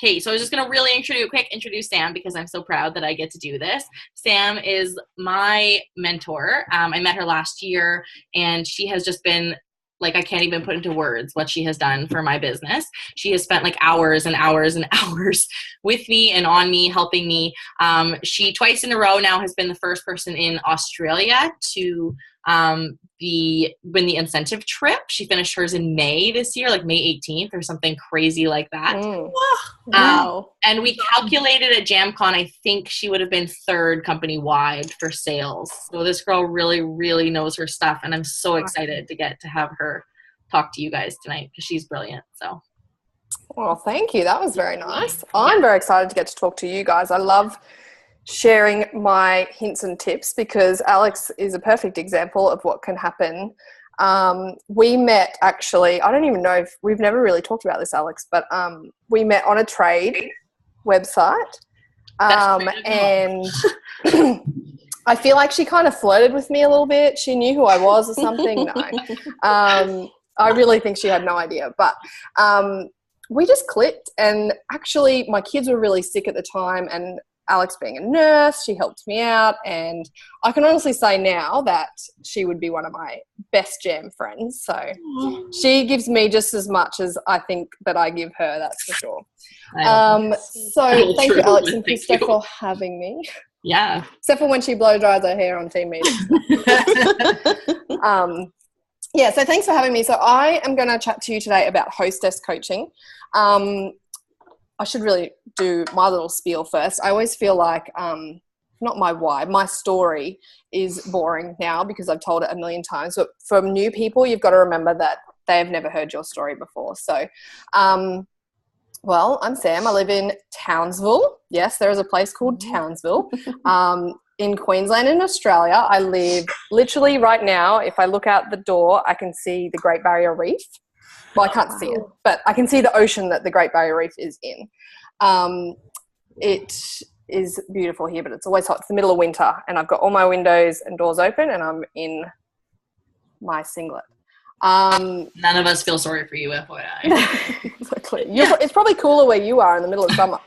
Okay, so I was just going to really introduce Sam because I'm so proud that I get to do this. Sam is my mentor. I met her last year, and she has just been like, I can't even put into words what she has done for my business. She has spent like hours and hours and hours with me and on me, helping me. She twice in a row now has been the first person in Australia to win the incentive trip. She finished hers in May this year, like May 18th or something crazy like that. Wow. And we calculated at JamCon, I think she would have been third company-wide for sales. So this girl really, really knows her stuff, and I'm so excited to get to have her talk to you guys tonight because she's brilliant. So, well, thank you. That was very nice. I'm very excited to get to talk to you guys. I love sharing my hints and tips because Alex is a perfect example of what can happen. We met actually, I don't even know if we've never really talked about this, Alex, but we met on a trade website, and I feel like she kind of flirted with me a little bit. She knew who I was or something. No, I really think she had no idea, but we just clicked. And actually my kids were really sick at the time, and Alex being a nurse, she helped me out, and I can honestly say now that she would be one of my best jam friends. So she gives me just as much as I think that I give her, that's for sure. So thank you, Alex and Krista, for having me. Yeah. Except for when she blow dries her hair on team meetings. Yeah, so thanks for having me. So I am going to chat to you today about Hostess Coaching. I should really do my little spiel first. I always feel like, not my why, my story is boring now because I've told it a million times. But for new people, you've got to remember that they have never heard your story before. So, well, I'm Sam. I live in Townsville. Yes, there is a place called Townsville in Queensland in Australia. I live literally right now. If I look out the door, I can see the Great Barrier Reef. Well, I can't see it, but I can see the ocean that the Great Barrier Reef is in. It is beautiful here, but it's always hot. It's the middle of winter, and I've got all my windows and doors open, and I'm in my singlet. None of us feel sorry for you, FYI. Exactly. It's probably cooler where you are in the middle of summer.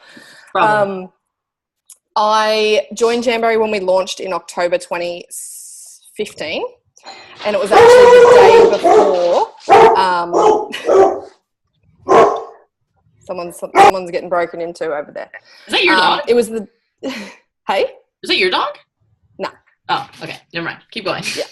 I joined Jamboree when we launched in October 2015. And it was actually the day before. Someone's getting broken into over there. Is that your dog? It was the. Hey. Is that your dog? No. Oh, okay. Never mind. Keep going. Yeah.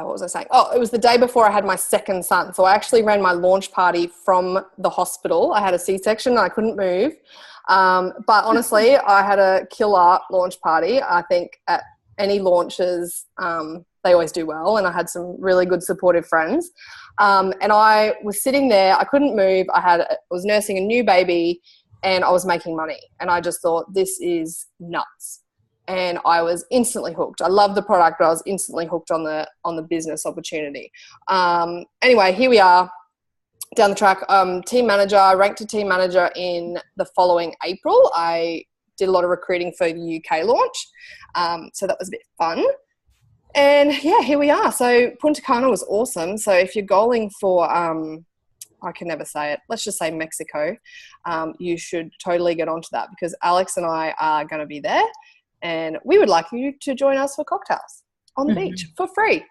What was I saying? Oh, it was the day before I had my second son. So I actually ran my launch party from the hospital. I had a C-section and I couldn't move. But honestly, I had a killer launch party. I think at any launches, they always do well, and I had some really good supportive friends. And I was sitting there, I couldn't move. I was nursing a new baby, and I was making money. And I just thought, this is nuts. And I was instantly hooked. I love the product, but I was instantly hooked on the business opportunity. Anyway, here we are down the track. Team manager, I ranked a team manager in the following April. I did a lot of recruiting for the UK launch. So that was a bit fun. And yeah, here we are. So Punta Cana was awesome. So if you're going for, I can never say it, let's just say Mexico, you should totally get onto that because Alex and I are going to be there, and we would like you to join us for cocktails on the beach for free.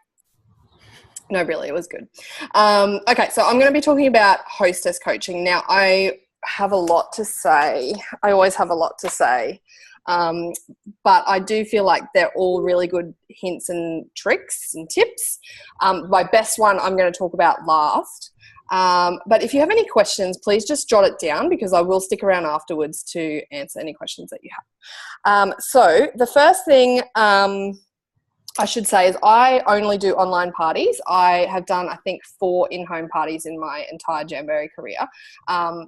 No, really, it was good. Okay, so I'm going to be talking about Hostess Coaching. Now, I have a lot to say. I always have a lot to say. But I do feel like they're all really good hints and tricks and tips. My best one I'm going to talk about last. But if you have any questions, please just jot it down because I will stick around afterwards to answer any questions that you have. So the first thing I should say is I only do online parties. I have done, I think, 4 in-home parties in my entire Jamboree career.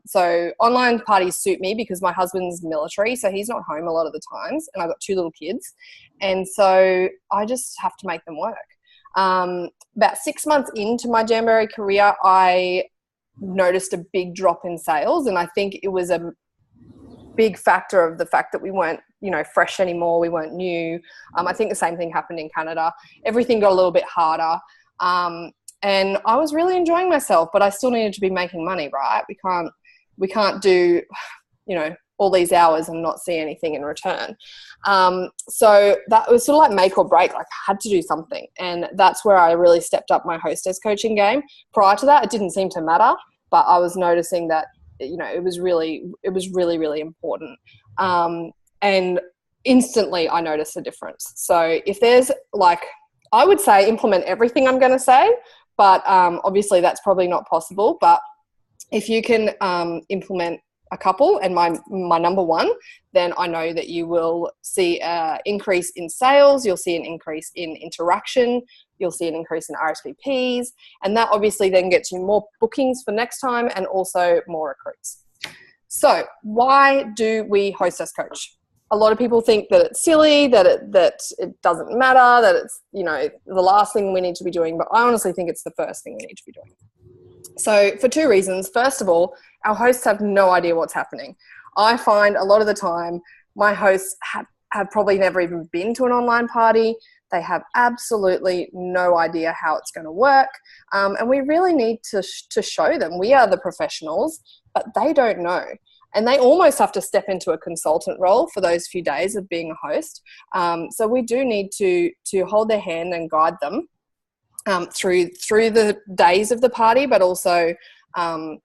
So online parties suit me because my husband's military, so he's not home a lot of the times, and I've got 2 little kids. And so I just have to make them work. About 6 months into my Jamboree career, I noticed a big drop in sales, and I think it was a big factor of the fact that we weren't, fresh anymore. We weren't new. I think the same thing happened in Canada. Everything got a little bit harder. And I was really enjoying myself, but I still needed to be making money, right? We can't do, all these hours and not see anything in return. So that was sort of like make or break. Like I had to do something. And that's where I really stepped up my hostess coaching game. Prior to that, it didn't seem to matter, but I was noticing that, it was really, really important. And instantly I noticed a difference. So if there's I would say implement everything I'm going to say, but obviously that's probably not possible. But if you can implement a couple, and my number one, then I know that you will see an increase in sales, you'll see an increase in interaction, you'll see an increase in RSVPs, and that obviously then gets you more bookings for next time and also more recruits. So why do we hostess coach? A lot of people think that it's silly, that it doesn't matter, that it's, the last thing we need to be doing, but I honestly think it's the first thing we need to be doing. So for two reasons. First of all, our hosts have no idea what's happening. I find a lot of the time my hosts have probably never even been to an online party. They have absolutely no idea how it's going to work. And we really need to show them. We are the professionals, but they don't know. And they almost have to step into a consultant role for those few days of being a host. So we do need to hold their hand and guide them through the days of the party, but also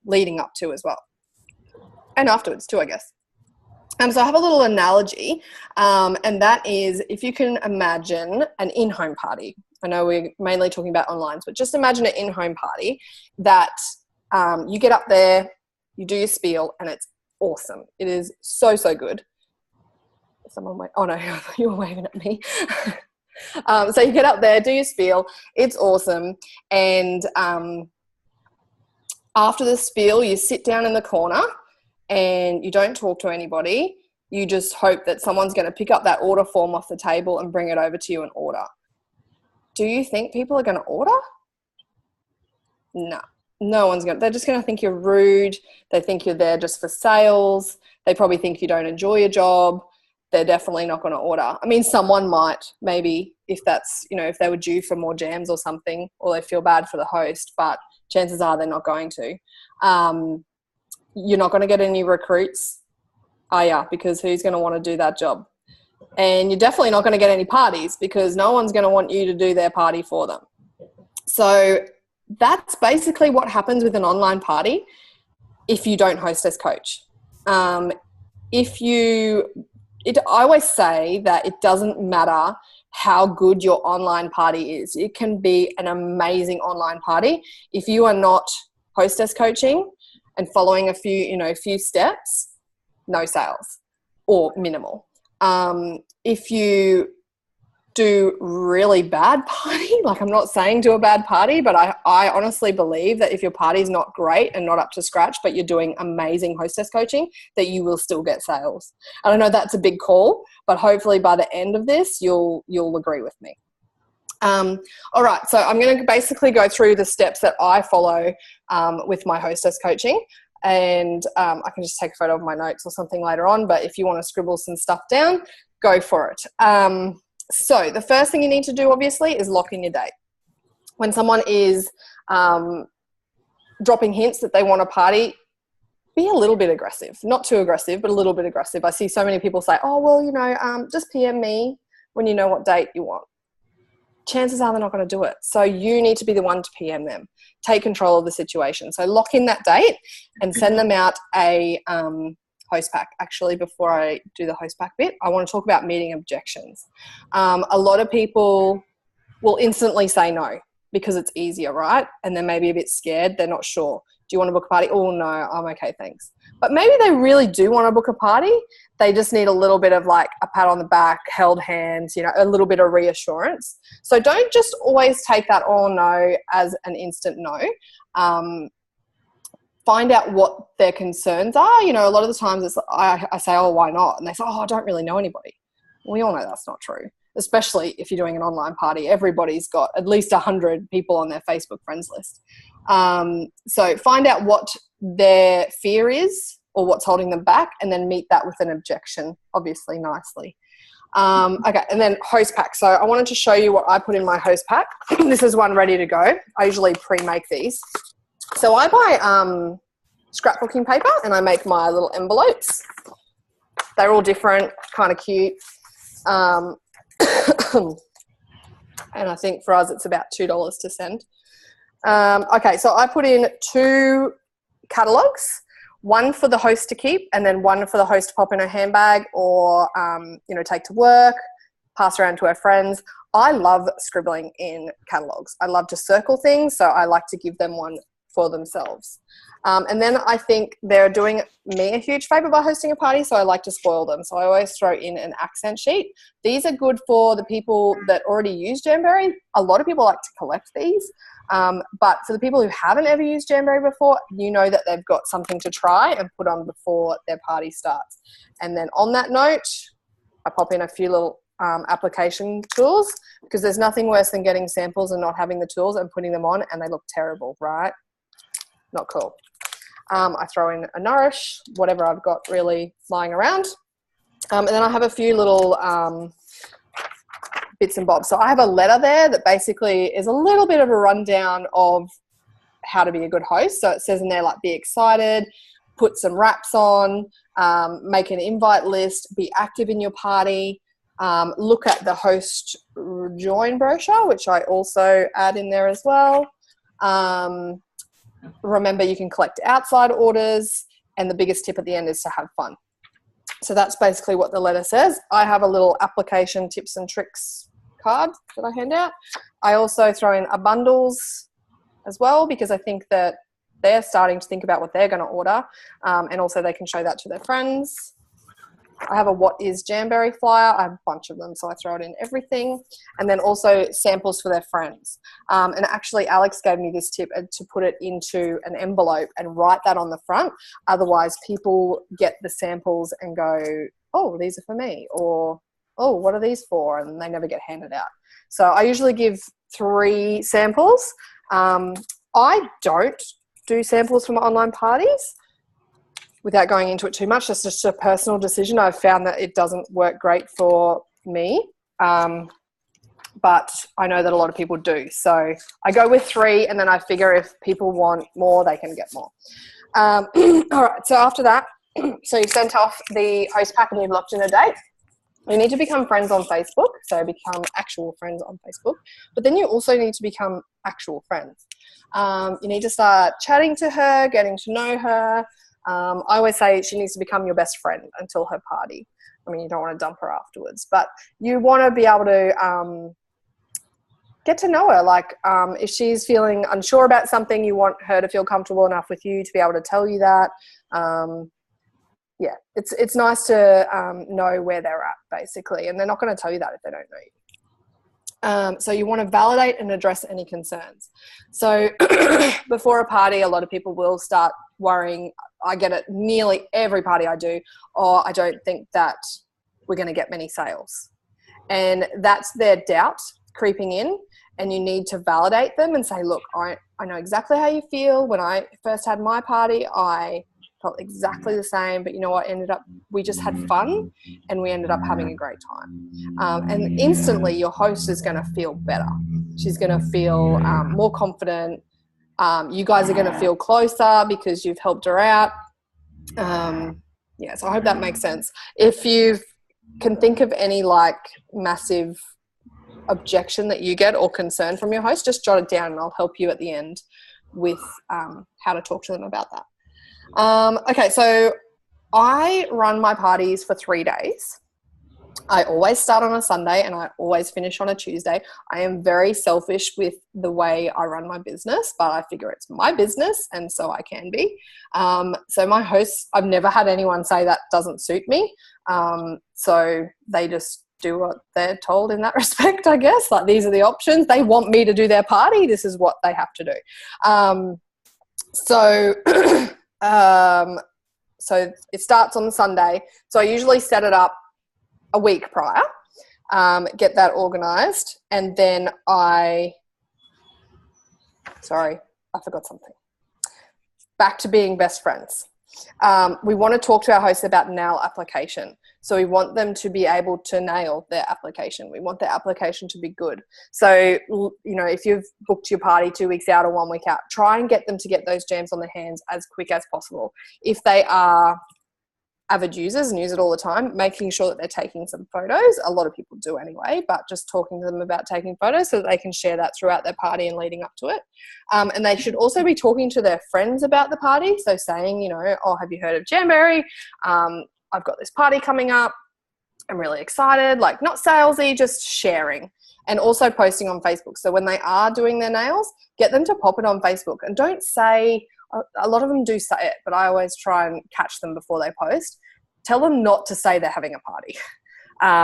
leading up to as well. And afterwards too, I guess. So I have a little analogy, and that is if you can imagine an in-home party. I know we're mainly talking about online, but just imagine an in-home party that you get up there, you do your spiel, and it's awesome. It is so, so good. Oh no, you were waving at me. So you get up there, do your spiel, it's awesome. And after the spiel, you sit down in the corner and you don't talk to anybody. You just hope that someone's going to pick up that order form off the table and bring it over to you and order. Do you think people are going to order? No one's going to. They're just going to think you're rude. They think you're there just for sales. They probably think you don't enjoy your job. They're definitely not going to order. I mean, someone might, maybe, if that's, if they were due for more jams or something, or they feel bad for the host, but chances are they're not going to. You're not going to get any recruits, are you? Because who's going to want to do that job? And you're definitely not going to get any parties because no one's going to want you to do their party for them. So that's basically what happens with an online party if you don't hostess coach. I always say that it doesn't matter how good your online party is. It can be an amazing online party. If you are not hostess coaching and following a few steps, no sales or minimal. If you do really bad party, like I'm not saying do a bad party, but I honestly believe that if your party's not great and not up to scratch, but you're doing amazing hostess coaching, that you will still get sales. And I know that's a big call, but hopefully by the end of this, you'll agree with me. All right, so I'm going to basically go through the steps that I follow with my hostess coaching. And I can just take a photo of my notes or something later on, but if you want to scribble some stuff down, go for it. So the first thing you need to do, obviously, is lock in your date. When someone is dropping hints that they want a party, be a little bit aggressive. Not too aggressive, but a little bit aggressive. I see so many people say, oh, well, just PM me when you know what date you want. Chances are they're not going to do it. So you need to be the one to PM them. Take control of the situation. So lock in that date and send them out a host pack. Actually, before I do the host pack bit, I want to talk about meeting objections. A lot of people will instantly say no because it's easier, right? And they're maybe a bit scared. They're not sure. Do you want to book a party? Oh, no, I'm okay, thanks. But maybe they really do want to book a party. They just need a little bit of like a pat on the back, held hands, a little bit of reassurance. So don't just always take that oh no as an instant no. Find out what their concerns are. A lot of the times I say, oh, why not? And they say, oh, I don't really know anybody. We all know that's not true, especially if you're doing an online party. Everybody's got at least 100 people on their Facebook friends list. So find out what their fear is or what's holding them back, and then meet that with an objection, obviously nicely. Okay, and then host pack. So I wanted to show you what I put in my host pack. This is one ready to go. I usually pre-make these. So I buy scrapbooking paper and I make my little envelopes. They're all different, kind of cute. And I think for us it's about $2 to send. Okay, so I put in 2 catalogs, one for the host to keep and then one for the host to pop in her handbag or, take to work, pass around to her friends. I love scribbling in catalogs. I love to circle things, so I like to give them one for themselves. And then I think they're doing me a huge favour by hosting a party, so I like to spoil them. So I always throw in an accent sheet. These are good for the people that already use Jamberry. A lot of people like to collect these. But for the people who haven't ever used Jamberry before, you know that they've got something to try and put on before their party starts. And then on that note, I pop in a few little application tools, because there's nothing worse than getting samples and not having the tools and putting them on and they look terrible, right? Not cool. I throw in a Nourish, whatever I've got really lying around. And then I have a few little bits and bobs. So I have a letter there that basically is a little bit of a rundown of how to be a good host. So it says in there, like, be excited, put some wraps on, make an invite list, be active in your party, look at the host join brochure, which I also add in there as well. Remember, you can collect outside orders, and the biggest tip at the end is to have fun. So that's basically what the letter says. I have a little application tips and tricks card that I hand out. I also throw in a bundles as well, because I think that they're starting to think about what they're going to order, and also they can show that to their friends. I have a What is Jamberry flyer. I have a bunch of them, so I throw it in everything. And then also samples for their friends. And actually, Alex gave me this tip to put it into an envelope and write that on the front. Otherwise, people get the samples and go, oh, these are for me, or, oh, what are these for? And they never get handed out. So I usually give 3 samples. I don't do samples from online parties. Without going into it too much, that's just a personal decision. I've found that it doesn't work great for me, but I know that a lot of people do. So I go with 3, and then I figure if people want more, they can get more. All right, so after that, so you've sent off the host pack and you've locked in a date. You need to become friends on Facebook, so become actual friends on Facebook. But then you also need to become actual friends. You need to start chatting to her, getting to know her. I always say she needs to become your best friend until her party. I mean, you don't want to dump her afterwards, but you want to be able to get to know her. Like, if she's feeling unsure about something, you want her to feel comfortable enough with you to be able to tell you that. Yeah, it's nice to know where they're at, basically, and they're not going to tell you that if they don't know you. So you want to validate and address any concerns. So before a party, a lot of people will start worrying. I get it nearly every party I do, or I don't think that we're going to get many sales. And that's their doubt creeping in, and you need to validate them and say, look, I know exactly how you feel. When I first had my party, I felt exactly the same, but you know what, we just had fun and we ended up having a great time. And instantly your host is going to feel better. She's going to feel more confident. You guys are going to feel closer because you've helped her out. So I hope that makes sense. If you can think of any like massive objection that you get or concern from your host, just jot it down and I'll help you at the end with how to talk to them about that. Okay, so I run my parties for 3 days. I always start on a Sunday and I always finish on a Tuesday. I am very selfish with the way I run my business, but I figure it's my business and so I can be. So my hosts, I've never had anyone say that doesn't suit me. So they just do what they're told in that respect, I guess. Like, these are the options. They want me to do their party. This is what they have to do. So it starts on Sunday. So I usually set it up a week prior, get that organised, and then I forgot something. Back to being best friends. We want to talk to our hosts about nail application. So we want them to be able to nail their application. We want their application to be good. So, if you've booked your party 2 weeks out or 1 week out, try and get them to get those jams on their hands as quick as possible. If they are avid users and use it all the time, making sure that they're taking some photos. A lot of people do anyway, but just talking to them about taking photos so that they can share that throughout their party and leading up to it. And they should also be talking to their friends about the party. So saying, oh, have you heard of Jamberry? I've got this party coming up. I'm really excited. Like, not salesy, just sharing. And also posting on Facebook. So when they are doing their nails, get them to pop it on Facebook. And don't say, a lot of them do say it, but I always try and catch them before they post. Tell them not to say they're having a party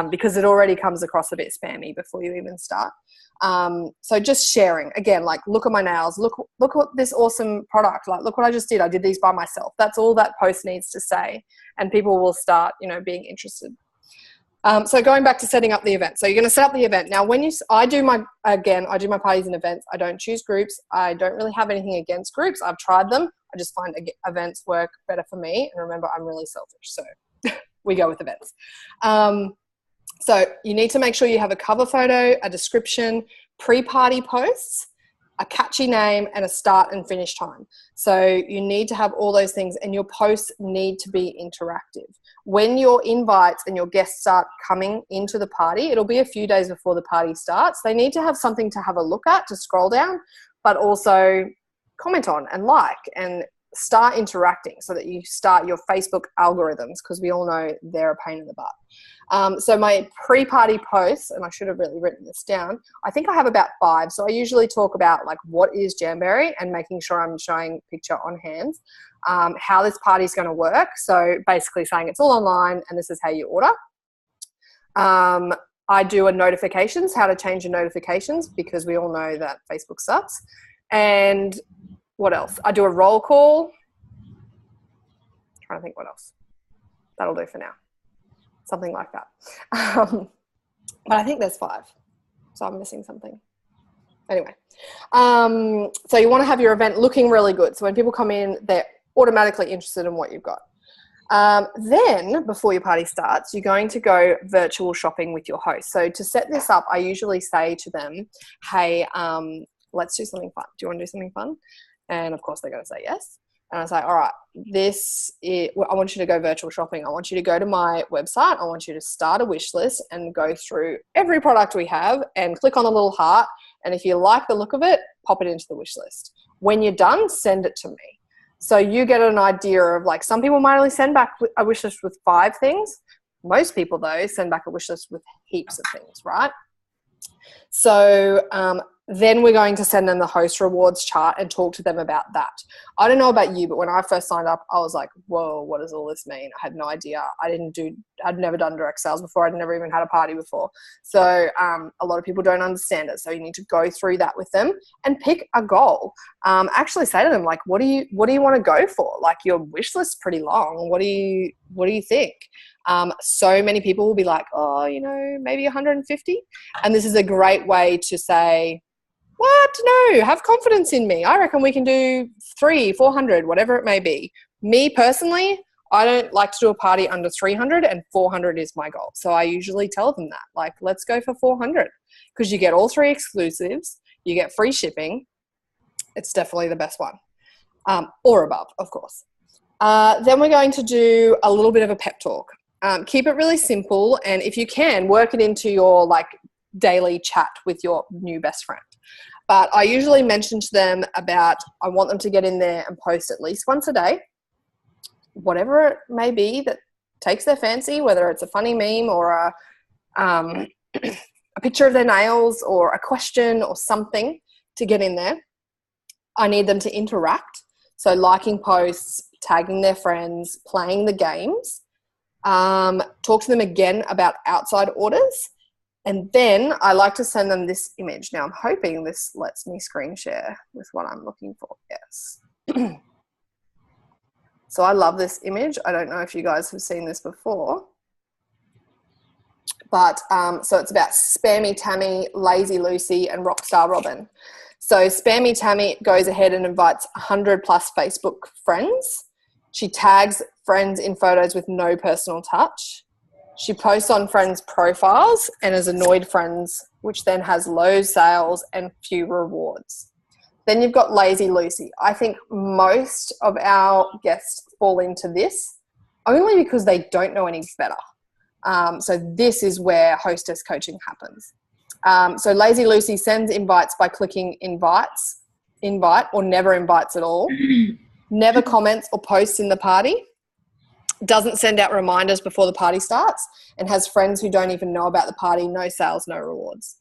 because it already comes across a bit spammy before you even start. So just sharing. Again, like, look at my nails. Look at this awesome product. Like, look what I just did. I did these by myself. That's all that post needs to say. And people will start, being interested. So going back to setting up the event. So you're going to set up the event. Now, I do my parties and events. I don't choose groups. I don't really have anything against groups. I've tried them. I just find events work better for me. And remember, I'm really selfish. So we go with events. So you need to make sure you have a cover photo, a description, pre-party posts, a catchy name, and a start and finish time. So you need to have all those things, and your posts need to be interactive. When your invites and your guests start coming into the party, it'll be a few days before the party starts. They need to have something to have a look at, to scroll down, but also comment on and like, and start interacting so that you start your Facebook algorithms, because we all know they're a pain in the butt. So my pre-party posts, and I should have really written this down, I think I have about 5. So I usually talk about, like, what is Jamberry and making sure I'm showing picture on hands, how this party is going to work. So basically saying it's all online and this is how you order. I do a notifications, how to change your notifications, because we all know that Facebook sucks. And what else? I do a roll call. I'm trying to think what else. That'll do for now. Something like that. But I think there's 5. So I'm missing something. Anyway. So you want to have your event looking really good. So when people come in, they're automatically interested in what you've got. Then before your party starts, you're going to go virtual shopping with your host. So to set this up, I usually say to them, hey, let's do something fun. Do you want to do something fun? And of course they're going to say yes. And I say, all right, I want you to go virtual shopping. I want you to go to my website. I want you to start a wish list and go through every product we have and click on the little heart. And if you like the look of it, pop it into the wish list. When you're done, send it to me. So you get an idea of, like, some people might only send back a wish list with 5 things. Most people, though, send back a wish list with heaps of things, right? So then we're going to send them the host rewards chart and talk to them about that. I don't know about you, but when I first signed up, I was like, whoa, what does all this mean? I had no idea. I'd never done direct sales before. I'd never even had a party before. So a lot of people don't understand it. So you need to go through that with them and pick a goal. Actually say to them, like, what do you want to go for? Like, your wish list's pretty long. What do you think? So many people will be like, oh, maybe 150. And this is a great way to say, what? No, have confidence in me. I reckon we can do 300, 400, whatever it may be. Me personally, I don't like to do a party under 300, and 400 is my goal. So I usually tell them that, like, let's go for 400, because you get all 3 exclusives, you get free shipping. It's definitely the best one, or above, of course. Then we're going to do a little bit of a pep talk. Keep it really simple, and if you can, work it into your, like, daily chat with your new best friend. But I usually mention to them about, I want them to get in there and post at least once a day, whatever it may be that takes their fancy, whether it's a funny meme or a picture of their nails or a question or something to get in there. I need them to interact. So liking posts, tagging their friends, playing the games. Talk to them again about outside orders. And then I like to send them this image. Now, I'm hoping this lets me screen share with what I'm looking for. Yes. So I love this image. I don't know if you guys have seen this before. But so it's about Spammy Tammy, Lazy Lucy, and Rockstar Robin. So Spammy Tammy goes ahead and invites 100 plus Facebook friends. She tags friends in photos with no personal touch. She posts on friends' profiles and has annoyed friends, which then has low sales and few rewards. Then you've got Lazy Lucy. I think most of our guests fall into this only because they don't know any better. So this is where Hostess Coaching happens. So Lazy Lucy sends invites by clicking invite, or never invites at all, never comments or posts in the party, doesn't send out reminders before the party starts, and has friends who don't even know about the party, no sales, no rewards.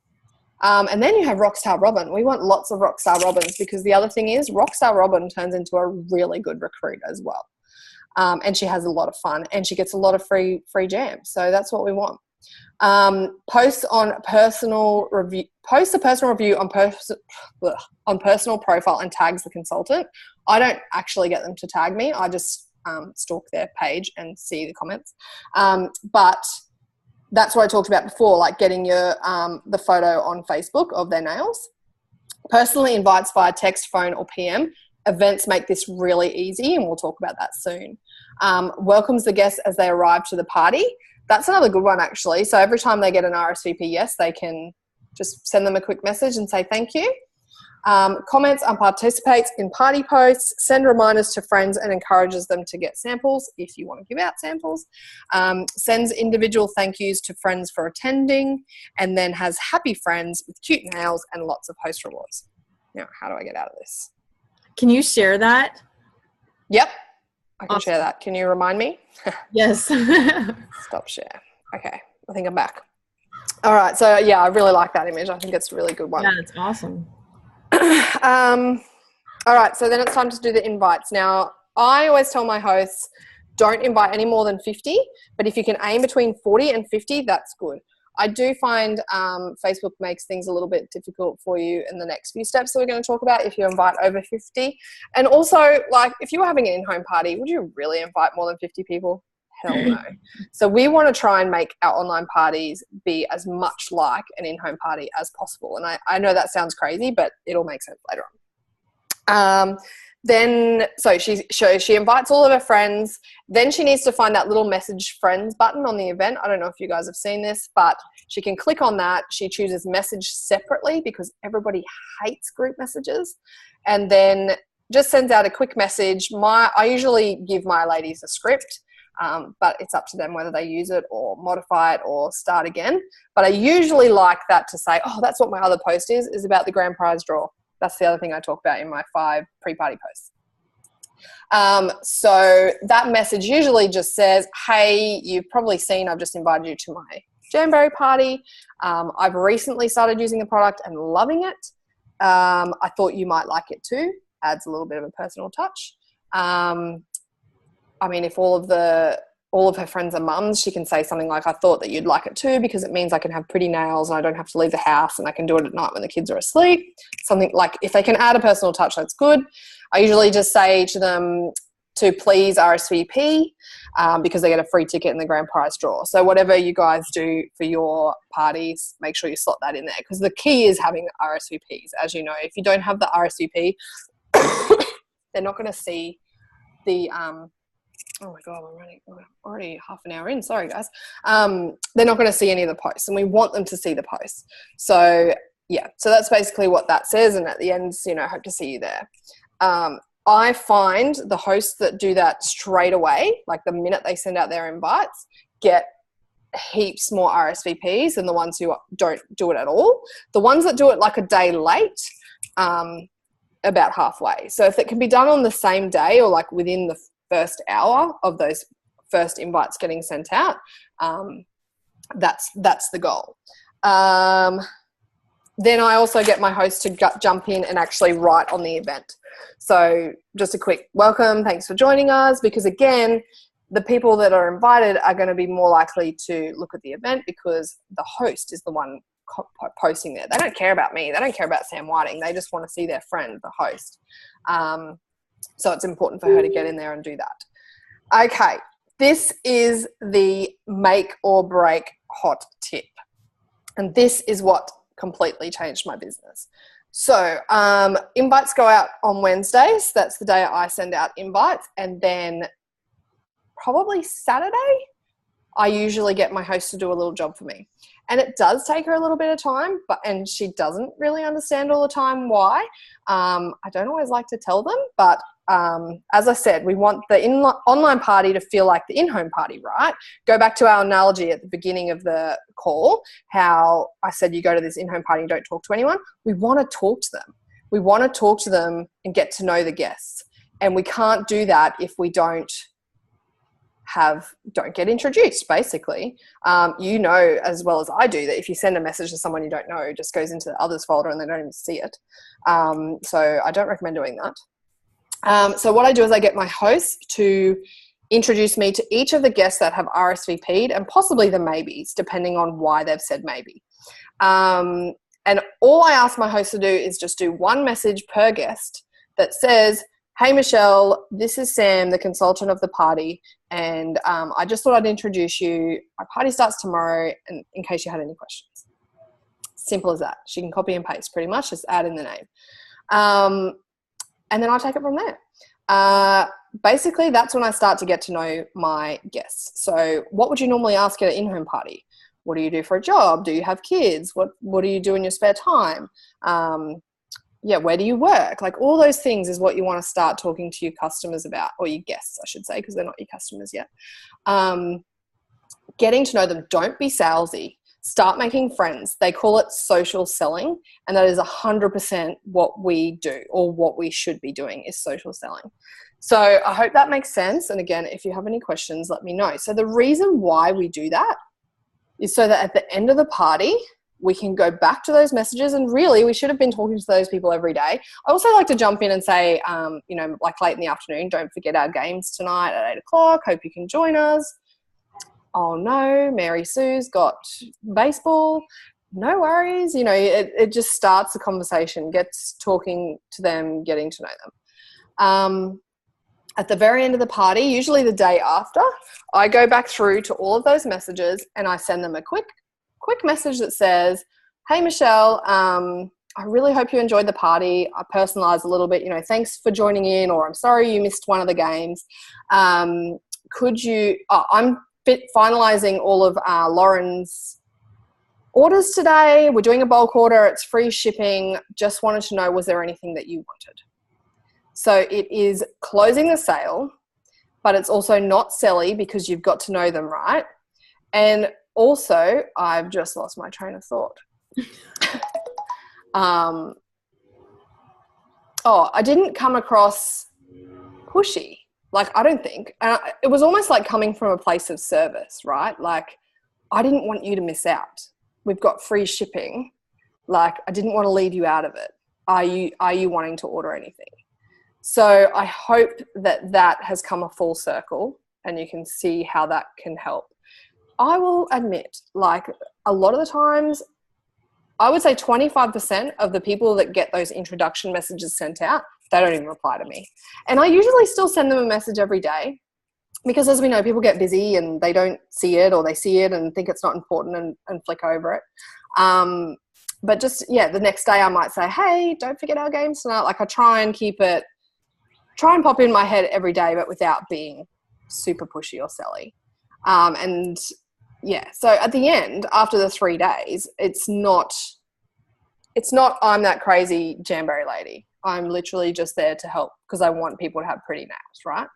And then you have Rockstar Robin. We want lots of Rockstar Robins because the other thing is Rockstar Robin turns into a really good recruit as well. And she has a lot of fun and she gets a lot of free jams. So that's what we want. Posts a personal review on personal profile and tags the consultant. I don't actually get them to tag me. I just stalk their page and see the comments. But that's what I talked about before, like getting your the photo on Facebook of their nails. Personally invites via text, phone, or PM. Events make this really easy, and we'll talk about that soon. Welcomes the guests as they arrive to the party. That's another good one, actually. So every time they get an RSVP yes, they can just send them a quick message and say thank you. Comments and participates in party posts, send reminders to friends and encourages them to get samples if you want to give out samples, sends individual thank yous to friends for attending, and then has happy friends with cute nails and lots of host rewards. Now, how do I get out of this? Can you share that? Yep, I can Awesome. share that. Can you remind me? Yes. Stop share. Okay, I think I'm back. All right, so yeah, I really like that image. I think it's a really good one. Yeah, it's awesome. All right, so then it's time to do the invites. Now, I always tell my hosts, don't invite any more than 50, but if you can aim between 40 and 50, that's good. I do find Facebook makes things a little bit difficult for you in the next few steps that we're going to talk about if you invite over 50. And also, like, if you were having an in-home party, would you really invite more than 50 people? Hell no. So we want to try and make our online parties be as much like an in-home party as possible. And I know that sounds crazy, but it'll make sense later on. So she invites all of her friends. Then she needs to find that little message friends button on the event. I don't know if you guys have seen this, but she can click on that. She chooses message separately because everybody hates group messages, and then just sends out a quick message. I usually give my ladies a script. But it's up to them whether they use it or modify it or start again. But I usually like that to say, oh, that's what my other post is about the grand prize draw. That's the other thing I talk about in my 5 pre-party posts. So that message usually just says, hey, you've probably seen I've just invited you to my Jamberry party. I've recently started using the product and loving it. I thought you might like it too. Adds a little bit of a personal touch. I mean, if all of her friends are mums, she can say something like, I thought that you'd like it too, because it means I can have pretty nails and I don't have to leave the house and I can do it at night when the kids are asleep. Something like, if they can add a personal touch, that's good. I usually just say to them to please RSVP because they get a free ticket in the grand prize draw. So whatever you guys do for your parties, make sure you slot that in there, because the key is having RSVPs. As you know, if you don't have the RSVP, they're not going to see the oh my God, we're already half an hour in. Sorry, guys. They're not going to see any of the posts, and we want them to see the posts. So, yeah, so that's basically what that says. And at the end, hope to see you there. I find the hosts that do that straight away, like the minute they send out their invites, get heaps more RSVPs than the ones who don't do it at all. The ones that do it like a day late, about halfway. So if it can be done on the same day or like within the first hour of those first invites getting sent out, that's the goal. Then I also get my host to jump in and actually write on the event. So just a quick welcome, thanks for joining us, because again, the people that are invited are going to be more likely to look at the event because the host is the one posting there. They don't care about me. They don't care about Sam Whiting. They just want to see their friend, the host. So it's important for her to get in there and do that. Okay, this is the make or break hot tip. And this is what completely changed my business. So invites go out on Wednesdays. That's the day I send out invites. And then probably Saturday, I usually get my host to do a little job for me. And it does take her a little bit of time, and she doesn't really understand all the time why. I don't always like to tell them, but as I said, we want the online party to feel like the in-home party, right? Go back to our analogy at the beginning of the call, how I said you go to this in-home party and don't talk to anyone. We want to talk to them. We want to talk to them and get to know the guests. And we can't do that if we don't get introduced, basically. You know as well as I do that if you send a message to someone you don't know, it just goes into the others folder and they don't even see it. So I don't recommend doing that. So what I do is I get my host to introduce me to each of the guests that have RSVP'd and possibly the maybes, depending on why they've said maybe. And all I ask my host to do is just do one message per guest that says, "Hey, Michelle, this is Sam, the consultant of the party, and I just thought I'd introduce you. Our party starts tomorrow, and in case you had any questions." Simple as that. She can copy and paste pretty much, just add in the name. And then I'll take it from there. Basically, that's when I start to get to know my guests. So what would you normally ask at an in-home party? What do you do for a job? Do you have kids? What do you do in your spare time? Where do you work? Like all those things is what you want to start talking to your customers about, or your guests, I should say, because they're not your customers yet. Getting to know them. Don't be salesy. Start making friends. They call it social selling, and that is 100% what we do, or what we should be doing is social selling. So I hope that makes sense. And again, if you have any questions, let me know. So the reason why we do that is so that at the end of the party, we can go back to those messages, and really we should have been talking to those people every day. I also like to jump in and say, like late in the afternoon, don't forget our games tonight at 8 o'clock. Hope you can join us. Oh no, Mary Sue's got baseball. No worries. It just starts the conversation, gets talking to them, getting to know them. At the very end of the party, usually the day after, I go back through to all of those messages and I send them a quick message that says, "Hey, Michelle, I really hope you enjoyed the party. I personalize a little bit, thanks for joining in, or I'm sorry you missed one of the games. I'm finalizing all of Lauren's orders today. We're doing a bulk order. It's free shipping. Just wanted to know, was there anything that you wanted?" So it is closing the sale, but it's also not selly because you've got to know them, right? And also, I've just lost my train of thought. I didn't come across pushy. Like, I don't think. It was almost like coming from a place of service, right? Like, I didn't want you to miss out. We've got free shipping. Like, I didn't want to leave you out of it. Are you wanting to order anything? So I hope that has come a full circle and you can see how that can help. I will admit, like a lot of the times, I would say 25% of the people that get those introduction messages sent out, they don't even reply to me. And I usually still send them a message every day because, as we know, people get busy and they don't see it, or they see it and think it's not important and flick over it. But just, the next day I might say, "Hey, don't forget our games tonight." Like, I try and pop in my head every day, but without being super pushy or silly. So at the end, after the 3 days, it's not I'm that crazy Jamberry lady. I'm literally just there to help because I want people to have pretty nails, right?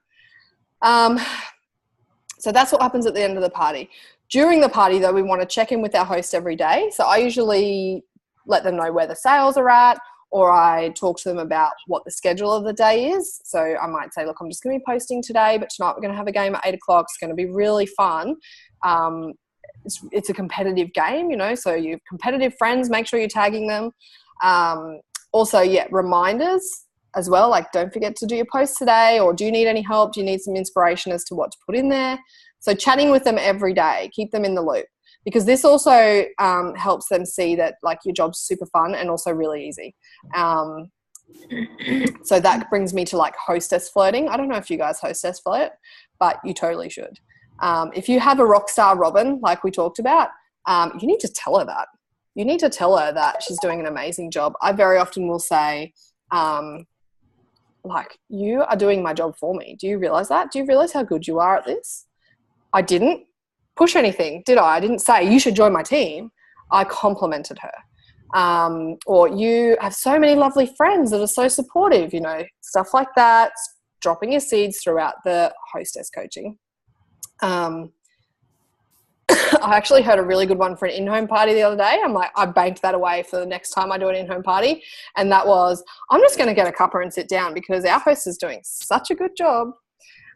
So that's what happens at the end of the party. During the party, though, we want to check in with our host every day. So I usually let them know where the sales are at, or I talk to them about what the schedule of the day is. So I might say, "Look, I'm just going to be posting today, but tonight we're going to have a game at 8 o'clock. It's going to be really fun. It's a competitive game, so you have competitive friends, make sure you're tagging them." Also, reminders as well, like don't forget to do your post today, or do you need any help? Do you need some inspiration as to what to put in there? So chatting with them every day, keep them in the loop, because this also helps them see that like your job's super fun and also really easy. So that brings me to like hostess flirting. I don't know if you guys hostess flirt, but you totally should. If you have a rock star Robin, like we talked about, you need to tell her that. You need to tell her that she's doing an amazing job. I very often will say, like, you are doing my job for me. Do you realize that? Do you realize how good you are at this? I didn't push anything, did I? I didn't say, you should join my team. I complimented her. Or you have so many lovely friends that are so supportive, you know, stuff like that, dropping your seeds throughout the hostess coaching. I actually heard a really good one for an in-home party the other day. I'm like, I banked that away for the next time I do an in-home party. And that was, I'm just going to get a cuppa and sit down because our host is doing such a good job.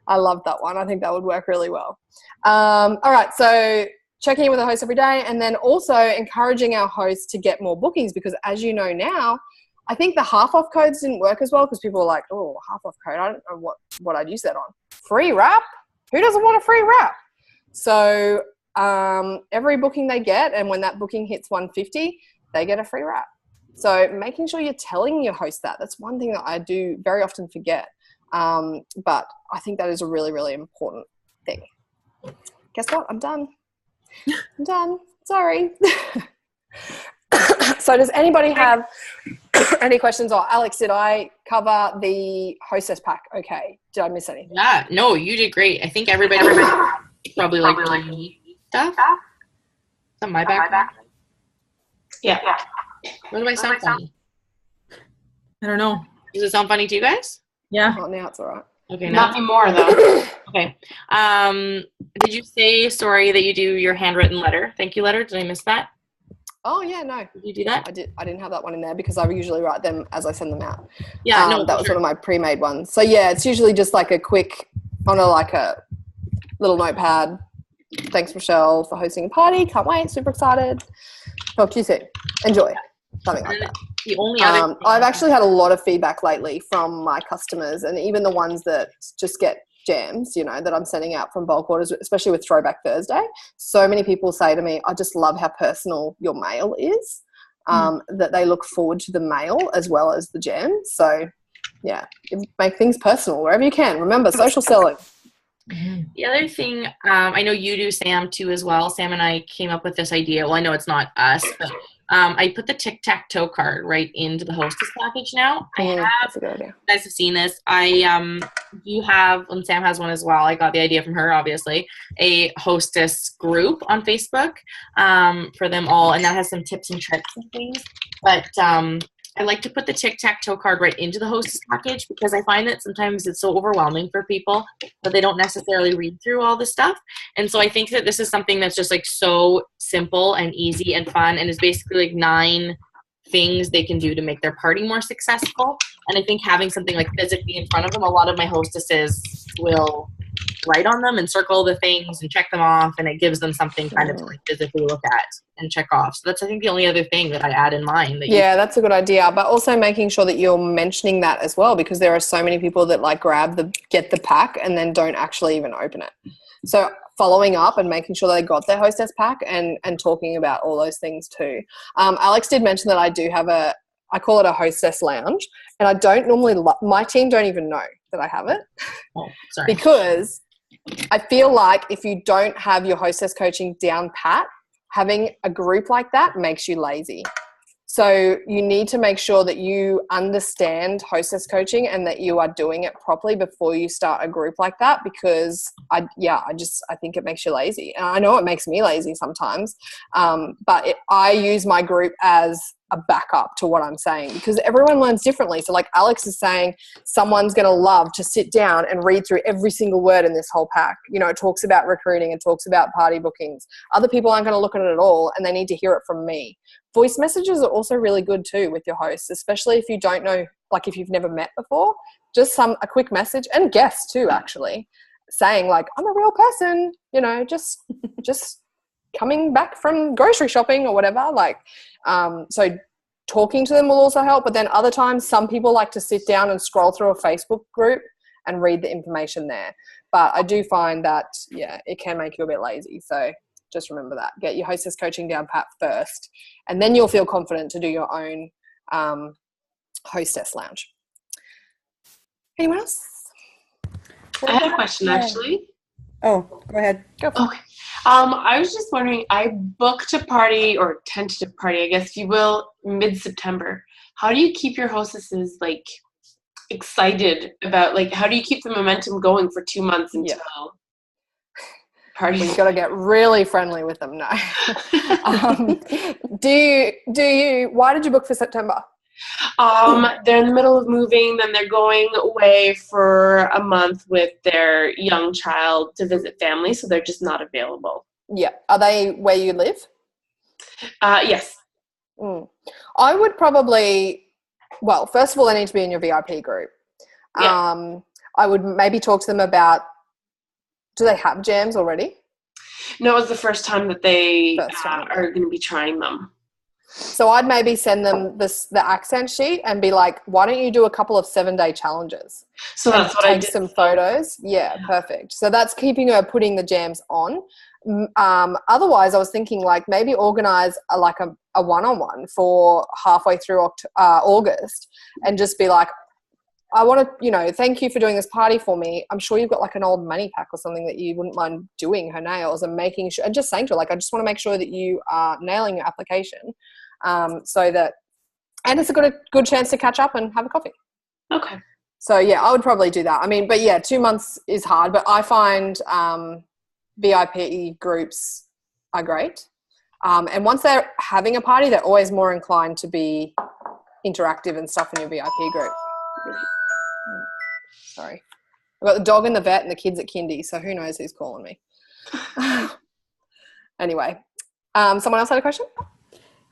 I love that one. I think that would work really well. All right. So checking in with the host every day, and then also encouraging our hosts to get more bookings, because as you know now, I think the half off codes didn't work as well because people were like, oh, half off code. I don't know what I'd use that on. Free wrap? Who doesn't want a free wrap? So every booking they get, and when that booking hits 150, they get a free wrap. So making sure you're telling your host that. That's one thing that I do very often forget. But I think that is a really, really important thing. Guess what? I'm done. I'm done. Sorry. So does anybody have any questions? Or Alex, did I cover the hostess pack okay? Did I miss anything? Yeah, no, you did great. I think everybody probably like stuff. Is that my background? Yeah. What do I sound funny? I don't know. Does it sound funny to you guys? Yeah. Oh, now it's all right. Okay, Not now. anymore, though. Okay. Did you say, sorry, that you do your handwritten letter? Thank you letter. Did I miss that? Oh, yeah, no. Did you do that? I didn't have that one in there because I usually write them as I send them out. Yeah, no, that was one of my pre-made ones. So yeah, it's usually just like a quick, on a little notepad. Thanks, Michelle, for hosting a party. Can't wait. Super excited. Talk to you soon. Enjoy. Something like that. The only other I've actually had a lot of feedback lately from my customers, and even the ones that just get jams, you know, that I'm sending out from bulk orders, especially with Throwback Thursday. So many people say to me, I just love how personal your mail is, that they look forward to the mail as well as the jams. So yeah, make things personal wherever you can. Remember, social selling. The other thing, I know you do, Sam, too, as well. Sam and I came up with this idea. Well, I know it's not us, but I put the tic-tac-toe card right into the hostess package now. That's a good idea. You guys have seen this. You have, and Sam has one as well. I got the idea from her, obviously, a hostess group on Facebook for them all, and that has some tips and tricks and things. But I like to put the tic-tac-toe card right into the hostess package because I find that sometimes it's so overwhelming for people that they don't necessarily read through all the stuff. And so I think that this is something that's just like so simple and easy and fun, and is basically like 9 things they can do to make their party more successful. And I think having something like physically in front of them, a lot of my hostesses will write on them and circle the things and check them off, and it gives them something kind of to like physically look at and check off. So that's, I think, the only other thing that I add in mind. That's a good idea, but also making sure that you're mentioning that as well, because there are so many people that like get the pack and then don't actually even open it. So following up and making sure they got their hostess pack and talking about all those things too. Alex did mention that I do have I call it a hostess lounge, and I don't normally, my team don't even know that I have it. Oh, sorry. Because I feel like if you don't have your hostess coaching down pat, having a group like that makes you lazy. So you need to make sure that you understand hostess coaching and that you are doing it properly before you start a group like that, because I think it makes you lazy. And I know it makes me lazy sometimes, but I use my group as a backup to what I'm saying, because everyone learns differently. So like Alex is saying, someone's going to love to sit down and read through every single word in this whole pack. You know, it talks about recruiting, it talks about party bookings. Other people aren't going to look at it at all, and they need to hear it from me. Voice messages are also really good too with your hosts, especially if you don't know, like if you've never met before, just a quick message, and guests too, actually, saying like, I'm a real person, you know, just coming back from grocery shopping or whatever. Like, so talking to them will also help. But then other times, some people like to sit down and scroll through a Facebook group and read the information there. But I do find that, it can make you a bit lazy. So just remember that. Get your hostess coaching down pat first, and then you'll feel confident to do your own hostess lounge. Anyone else? I had a question, actually. Oh, go ahead. Go for it. Okay. I was just wondering, I booked a party, or tentative party, I guess, if you will, mid-September. How do you keep your hostesses, like, excited about, like, how do you keep the momentum going for 2 months until party? Well, you got to get really friendly with them. No. Why did you book for September? They're in the middle of moving, then they're going away for a month with their young child to visit family, so they're just not available. Yeah. Are they where you live? Yes. I would probably, well, first of all, they need to be in your VIP group. Yeah. I would maybe talk to them about, do they have jams already? No, it's the first time that they time. are going to be trying them. So I'd maybe send them the accent sheet and be like, why don't you do a couple of 7-day challenges? So that's what I did. Take some photos. Yeah, perfect. So that's keeping her putting the jams on. Otherwise, I was thinking like maybe organize a one-on-one for halfway through August and just be like, I want to, thank you for doing this party for me. I'm sure you've got like an old money pack or something that you wouldn't mind doing her nails and making sure, and just saying to her, like, I just want to make sure that you are nailing your application, so that, and it's a good chance to catch up and have a coffee. Okay. So yeah, I would probably do that. I mean, but yeah, 2 months is hard, but I find VIP groups are great. And once they're having a party, they're always more inclined to be interactive and stuff in your VIP group. Sorry. I've got the dog and the vet and the kids at kindy, so who knows who's calling me. Anyway, someone else had a question?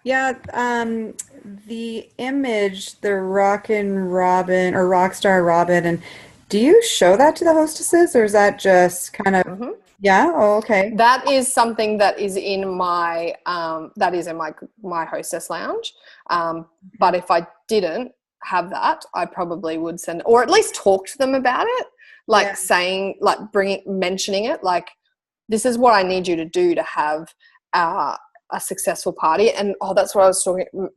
Yeah, the image, the Rockin' Robin or Rockstar Robin, and do you show that to the hostesses, or is that just kind of yeah? Oh, okay. That is something that is in my my hostess lounge. But if I didn't have that, I probably would send, or at least talk to them about it, like saying, like mentioning it, like, this is what I need you to do to have a successful party. And that's what I was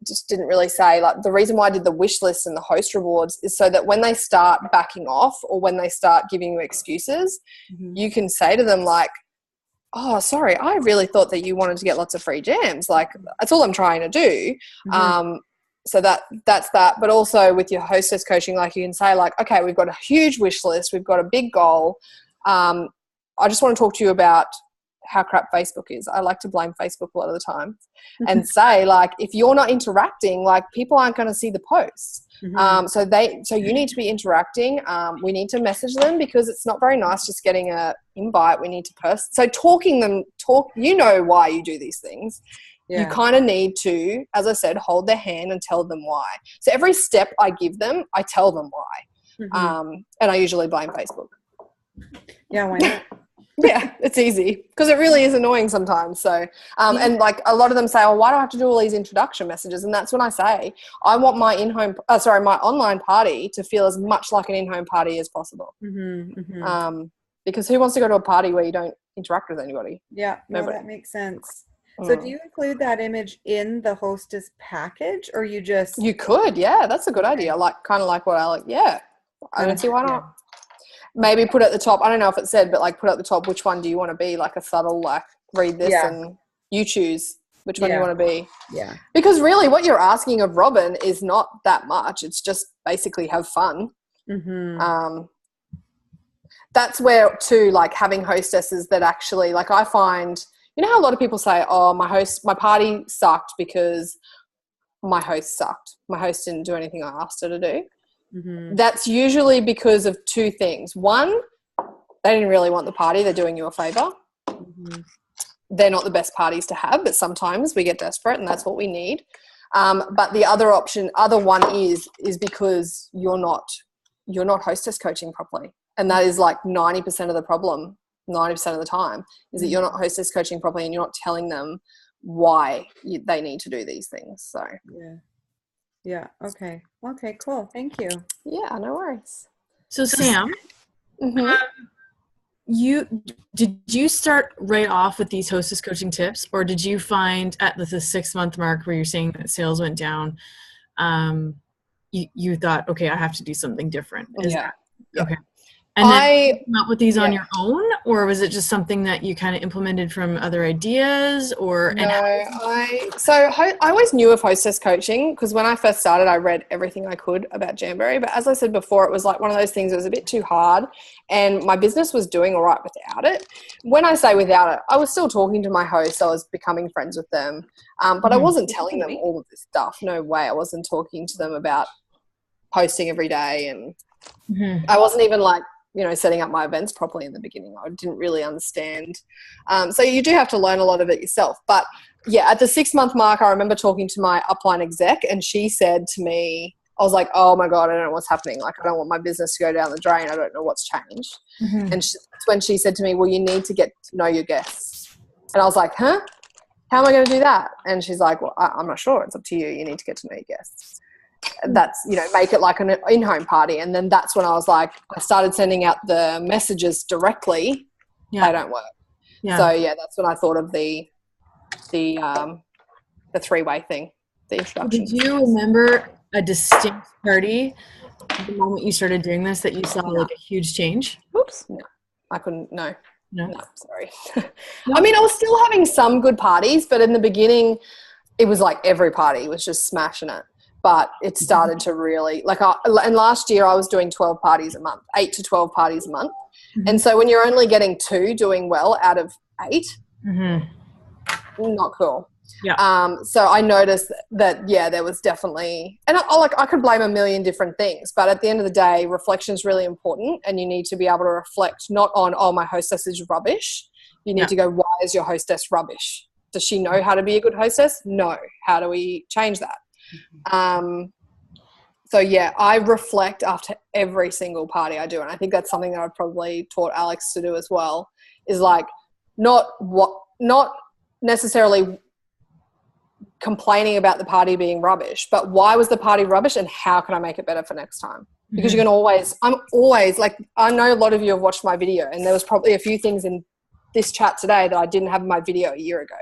just didn't really say, like, the reason why I did the wish list and the host rewards is so that when they start backing off or when they start giving you excuses, you can say to them like, oh, sorry, I really thought that you wanted to get lots of free jams. Like, that's all I'm trying to do. So that's that. But also with your hostess coaching, like, you can say like, okay, we've got a huge wish list. We've got a big goal. I just want to talk to you about how crap Facebook is. I like to blame Facebook a lot of the time and say like, if you're not interacting, like, people aren't going to see the posts. So you need to be interacting. We need to message them because it's not very nice just getting a invite. We need to so you know why you do these things. You kind of need to, as I said, hold their hand and tell them why. So every step I give them, I tell them why. And I usually blame Facebook. Yeah, why not? Yeah, it's easy because it really is annoying sometimes. So, and like a lot of them say, oh, why do I have to do all these introduction messages? And that's when I say, I want my my online party to feel as much like an in-home party as possible. Because who wants to go to a party where you don't interact with anybody? Yeah, no, that makes sense. So do you include that image in the hostess package, or you just... You could, yeah, that's a good idea. Like, kind of like what I like. Yeah, I don't see why not. Maybe put at the top, I don't know if it said, but like put at the top, which one do you want to be? Like a subtle, like, read this and you choose which one you want to be. Yeah. Because really what you're asking of Robin is not that much. It's just basically have fun. That's where too, like, having hostesses that actually, like, I find, you know how a lot of people say, oh, my party sucked because my host sucked. My host didn't do anything I asked her to do. That's usually because of two things. One, they didn't really want the party. They're doing you a favor. They're not the best parties to have, but sometimes we get desperate and that's what we need. But the other one is because you're not hostess coaching properly. And that is like 90% of the problem, 90% of the time, is that you're not hostess coaching properly and you're not telling them why they need to do these things. So yeah. Okay, cool. Thank you. Yeah, no worries. So Sam, did you start right off with these hostess coaching tips, or did you find at the 6-month mark where you're saying that sales went down, you thought, okay, I have to do something different? Okay. And then come up with these on your own, or was it just something that you kind of implemented from other ideas? Or no, I always knew of Hostess Coaching because when I first started, I read everything I could about Jamboree. But as I said before, it was like one of those things that was a bit too hard, and my business was doing all right without it. When I say without it, I was still talking to my hosts. I was becoming friends with them, but I wasn't telling them all of this stuff. No way. I wasn't talking to them about posting every day, and I wasn't even like, setting up my events properly in the beginning. I didn't really understand. So you do have to learn a lot of it yourself. But yeah, at the 6-month mark, I remember talking to my upline exec, and she said to me, I was like, oh my God, I don't know what's happening. Like, I don't want my business to go down the drain. I don't know what's changed. And that's when she said to me, well, you need to get to know your guests. And I was like, huh? How am I going to do that? And she's like, well, I'm not sure. It's up to you. You need to get to know your guests. That's, make it like an in-home party. And then that's when I was like, I started sending out the messages directly. They don't work. So that's when I thought of the 3-way thing, the introduction. Did you remember a distinct party the moment you started doing this that you saw like a huge change? Oops. No, I couldn't. No, sorry. I mean, I was still having some good parties, but in the beginning it was like every party was just smashing it. But it started to really, and last year I was doing 12 parties a month, 8 to 12 parties a month. And so when you're only getting 2 doing well out of 8, not cool. Yeah. So I noticed that, there was definitely, and I could blame a million different things, but at the end of the day, reflection is really important, and you need to be able to reflect not on, oh, my hostess is rubbish. You need to go, why is your hostess rubbish? Does she know how to be a good hostess? No. How do we change that? So I reflect after every single party I do, and I think that's something that I've probably taught Alex to do as well, is like not necessarily complaining about the party being rubbish, but why was the party rubbish and how can I make it better for next time? Because I'm always like, I know a lot of you have watched my video, and there was probably a few things in this chat today that I didn't have in my video a year ago.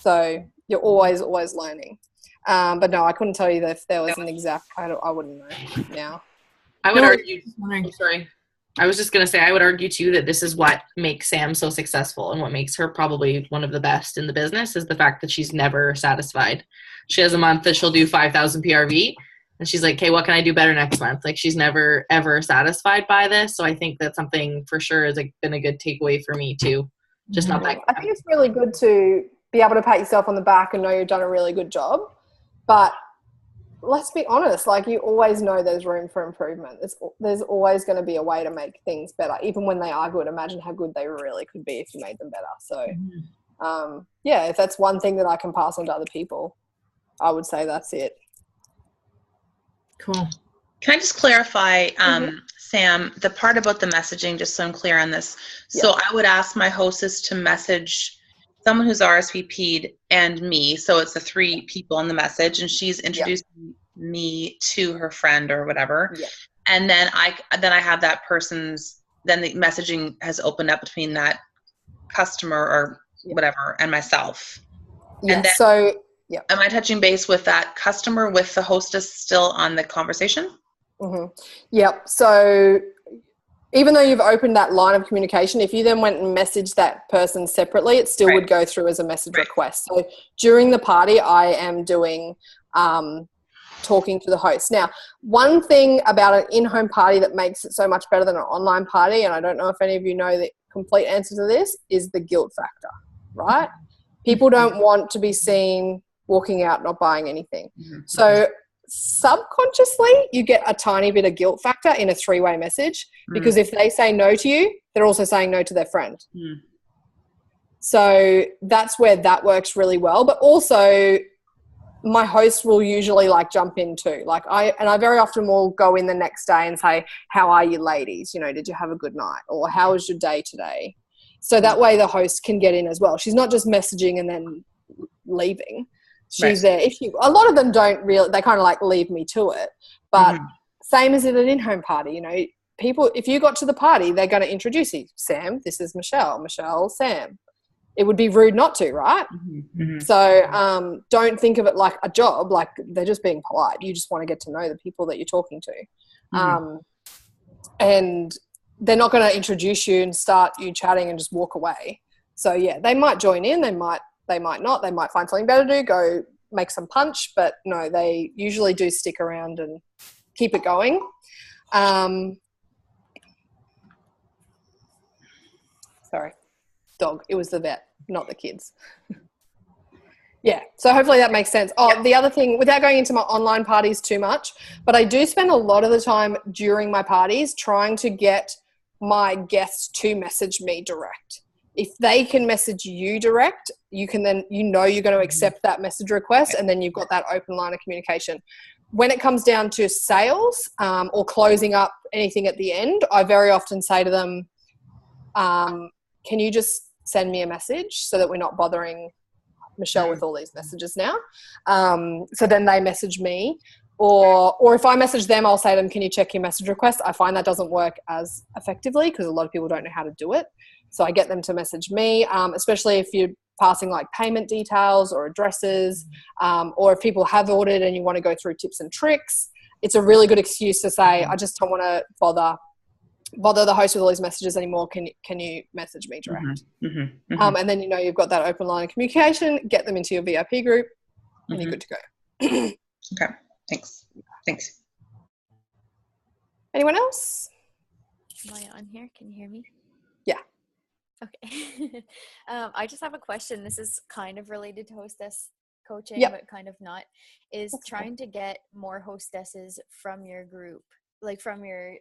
So you're always learning. But no, I couldn't tell you that if there was an exact, I wouldn't know now. I would argue, sorry. I was just going to say, I would argue too that this is what makes Sam so successful, and what makes her probably one of the best in the business is the fact that she's never satisfied. She has a month that she'll do 5,000 PRV, and she's like, okay, what can I do better next month? Like, she's never ever satisfied by this. So I think that's something for sure has been a good takeaway for me too. Just not that. I think it's really good to be able to pat yourself on the back and know you've done a really good job. But let's be honest, like, you always know there's room for improvement. There's always going to be a way to make things better. Even when they are good, imagine how good they really could be if you made them better. So, if that's one thing that I can pass on to other people, I would say that's it. Cool. Can I just clarify, Sam, the part about the messaging, just so I'm clear on this. So I would ask my hostess to message someone who's RSVP'd and me. So it's the 3 people in the message, and she's introducing me to her friend or whatever. Yeah. And then I have that person's, then the messaging has opened up between that customer or whatever and myself. Yeah. And then, am I touching base with that customer with the hostess still on the conversation? Yep. So even though you've opened that line of communication, if you then went and messaged that person separately, it still would go through as a message request. So during the party, I am doing talking to the host. Now, one thing about an in-home party that makes it so much better than an online party, and I don't know if any of you know the complete answer to this, is the guilt factor, right? People don't want to be seen walking out not buying anything. So subconsciously, you get a tiny bit of guilt factor in a 3-way message, because if they say no to you, they're also saying no to their friend. So that's where that works really well. But also, my host will usually jump in too. I very often will go in the next day and say, how are you ladies? Did you have a good night? Or how was your day today? So that way the host can get in as well. She's not just messaging and then leaving. She's there. A lot of them don't really, they kind of leave me to it. But same as at an in-home party, people, if you got to the party, they're going to introduce you. Sam, this is Michelle. Michelle, Sam. It would be rude not to, right? So don't think of it like a job. Like, they're just being polite. You just want to get to know the people that you're talking to. And they're not going to introduce you and start you chatting and just walk away. So yeah, they might join in, they might not, they might find something better to do, go make some punch, but no, they usually do stick around and keep it going. Sorry, dog. It was the vet, not the kids. Yeah, so hopefully that makes sense. Oh, the other thing, without going into my online parties too much, but I do spend a lot of the time during my parties trying to get my guests to message me direct. If they can message you direct, you can then, you know, you're going to accept that message request, and then you've got that open line of communication. When it comes down to sales or closing up anything at the end, I very often say to them, can you just send me a message so that we're not bothering Michelle with all these messages now? So then they message me, or if I message them, I'll say to them, can you check your message request? I find that doesn't work as effectively because a lot of people don't know how to do it. So I get them to message me, especially if you're passing like payment details or addresses, or if people have ordered and you want to go through tips and tricks. It's a really good excuse to say, I just don't want to bother the host with all these messages anymore. Can you message me direct? And then, you know, you've got that open line of communication, get them into your VIP group, and you're good to go. Okay, thanks. Anyone else? Am I on here? Can you hear me? Yeah. Okay. I just have a question. This is kind of related to hostess coaching, but kind of not. Is trying to get more hostesses from your group, like from your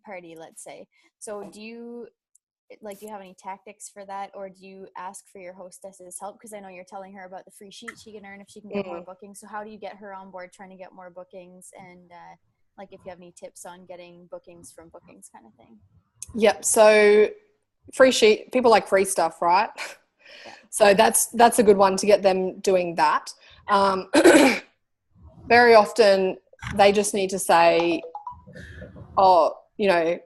party, let's say. So do you have any tactics for that, or do you ask for your hostess's help? Because I know you're telling her about the free sheet she can earn if she can get more bookings. So how do you get her on board trying to get more bookings, and like if you have any tips on getting bookings from bookings kind of thing? Yep. So free sheet, people like free stuff, right? Yeah. So that's a good one to get them doing that. Very often they just need to say, oh, you know,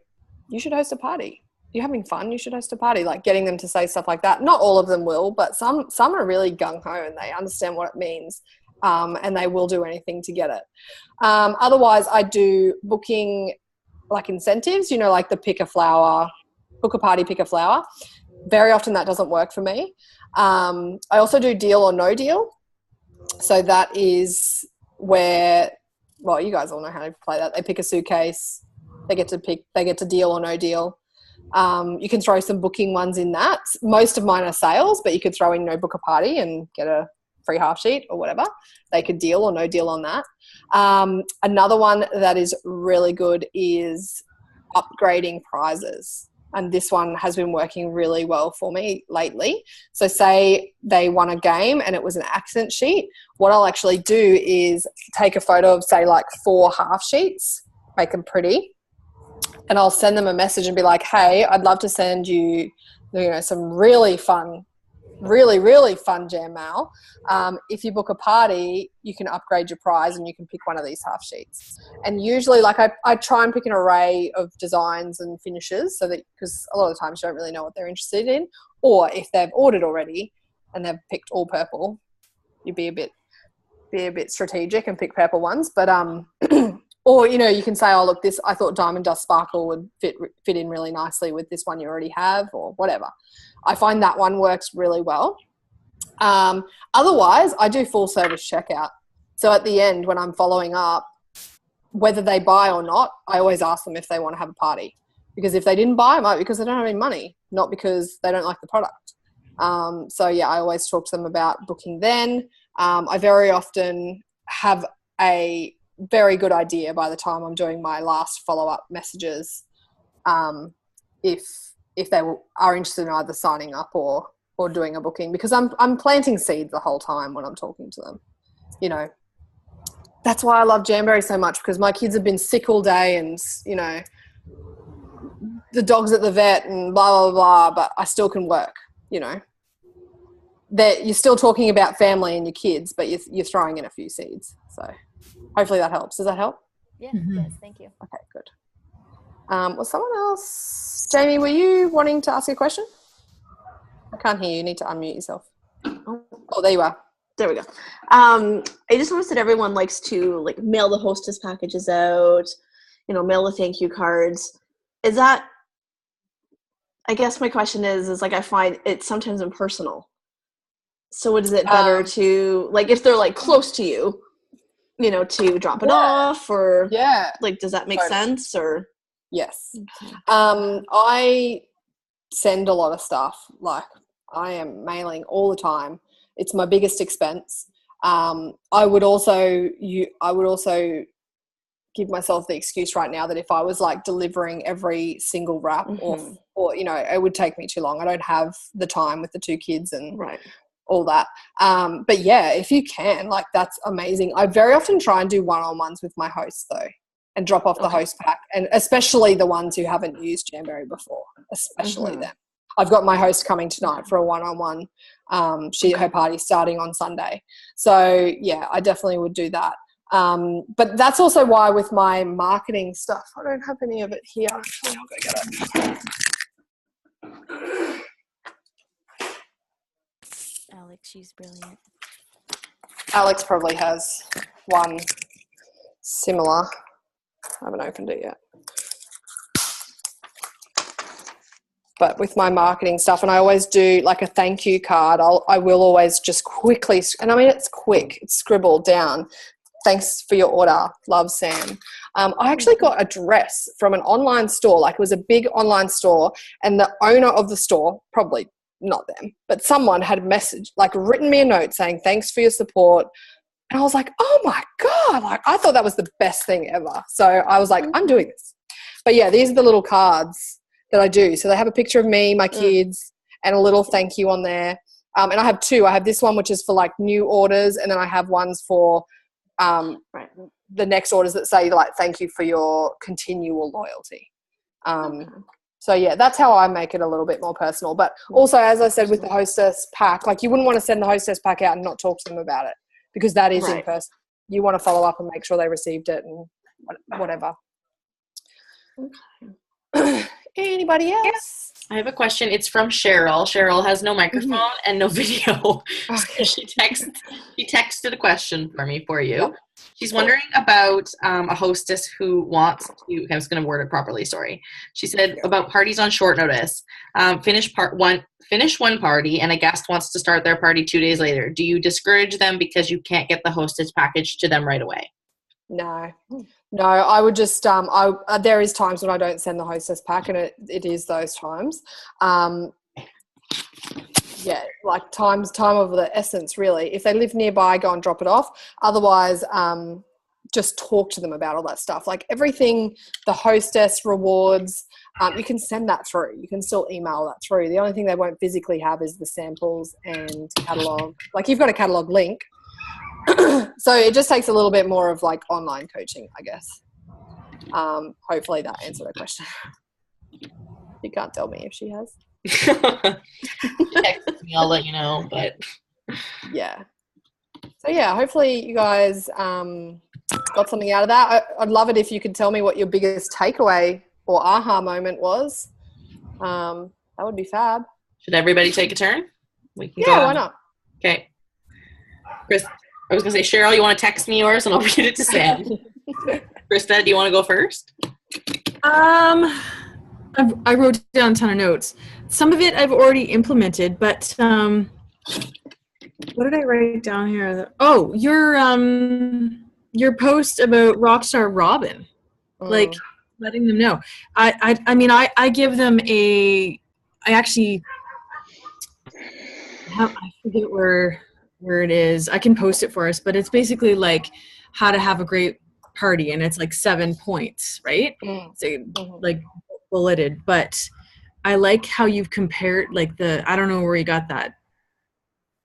you should host a party. You're having fun, you should host a party. Like getting them to say stuff like that. Not all of them will, but some are really gung-ho and they understand what it means, and they will do anything to get it. Otherwise, I do booking like incentives, you know, like the pick a party, pick a flower. Very often that doesn't work for me. I also do deal or no deal. So that is where, well, you guys all know how to play that. They pick a suitcase. They get to deal or no deal. You can throw some booking ones in that. Most of mine are sales, but you could throw in no book a party and get a free half sheet or whatever. They could deal or no deal on that. Another one that is really good is upgrading prizes. And this one has been working really well for me lately. So say they won a game and it was an accent sheet. What I'll actually do is take a photo of, say, like 4 half sheets, make them pretty, and I'll send them a message and be like, hey, I'd love to send you, you know, some really fun jam mail. If you book a party, you can upgrade your prize and you can pick one of these half sheets. And usually, like, I try and pick an array of designs and finishes, so that, because a lot of the times you don't really know what they're interested in, or if they've ordered already and they've picked all purple, you'd be a bit strategic and pick purple ones. But or, you know, you can say, oh, look, this, I thought Diamond Dust Sparkle would fit in really nicely with this one you already have, or whatever. I find that one works really well. Otherwise, I do full service checkout. So at the end, when I'm following up, whether they buy or not, I always ask them if they want to have a party. Because if they didn't buy, it might be because they don't have any money, not because they don't like the product. So yeah, I always talk to them about booking then. I very often have a very good idea by the time I'm doing my last follow-up messages, if they are interested in either signing up or doing a booking, because I'm planting seeds the whole time when I'm talking to them. You know, that's why I love Jamboree so much, because my kids have been sick all day and, you know, the dog's at the vet and blah, blah, blah, but I still can work, you know. That you're still talking about family and your kids, but you're throwing in a few seeds. So hopefully that helps. Does that help? Yeah, yes, thank you. Okay, good. Was someone else? Jamie, were you wanting to ask a question? I can't hear you. You need to unmute yourself. Oh, there you are. There we go. I just noticed that everyone likes to like mail the hostess packages out, you know, mail the thank you cards. Is that I guess my question is like I find it sometimes impersonal. So is it better to, like, if they're like close to you, you know, to drop it off, or like, does that make sense? Or yes. I send a lot of stuff. Like, I am mailing all the time. It's my biggest expense. I would also give myself the excuse right now that if I was like delivering every single wrap or you know, it would take me too long. I don't have the time with the 2 kids and all that. But yeah, if you can, like, that's amazing. I very often try and do one-on-ones with my hosts though, and drop off the host pack, and especially the ones who haven't used Jamberry before, especially them. I've got my host coming tonight for a one-on-one. Her party's starting on Sunday. So yeah, I definitely would do that. But that's also why with my marketing stuff, I don't have any of it here. Actually, I'll go get it. Alex, she's brilliant. Alex probably has one similar. I haven't opened it yet. But with my marketing stuff, and I always do like a thank you card, I will always just quickly, and I mean, it's quick, it's scribbled down. Thanks for your order. Love, Sam. I actually got a dress from an online store. Like, it was a big online store, and the owner of the store, probably not them, but someone had written me a note saying, thanks for your support. And I was like, oh my God, like, I thought that was the best thing ever. So I was like, I'm doing this. But yeah, these are the little cards that I do. So they have a picture of me, my kids, and a little thank you on there. And I have 2. I have this one, which is for like new orders, and then I have ones for the next orders that say like, thank you for your continual loyalty. So yeah, that's how I make it a little bit more personal. But also, as I said, with the Hostess pack, like, you wouldn't want to send the Hostess pack out and not talk to them about it, because that is in person. You want to follow up and make sure they received it and whatever. Anybody else? I have a question. It's from Cheryl. Cheryl has no microphone and no video. So she texted a question for you. Yep. She's wondering about a hostess who wants to, I was going to word it properly, sorry. She said about parties on short notice. Finish one party and a guest wants to start their party 2 days later. Do you discourage them because you can't get the hostess package to them right away? No, I would just there is times when I don't send the hostess pack, and it is those times. Yeah, like time of the essence, really. If they live nearby, go and drop it off. Otherwise, just talk to them about all that stuff. Like, everything, the hostess rewards, you can send that through. You can still email that through. The only thing they won't physically have is the samples and catalogue. Like, you've got a catalogue link. So it just takes a little bit more of like online coaching, I guess. Hopefully that answered her question. You can't tell me if she has. Text me, I'll let you know. But yeah. So yeah, hopefully you guys got something out of that. I'd love it if you could tell me what your biggest takeaway or aha moment was. That would be fab. Should everybody take a turn? We can why not? Okay. Chris, I was going to say, Cheryl, you want to text me yours and I'll read it to Sam. Krista, do you want to go first? I wrote down a ton of notes. Some of it I've already implemented, but what did I write down here? Oh, your post about Rockstar Robin, like letting them know. I mean, I give them I forget where it is. I can post it for us, but it's basically like how to have a great party, and it's like 7 points, right? So like bulleted, but I like how you've compared like I don't know where you got that.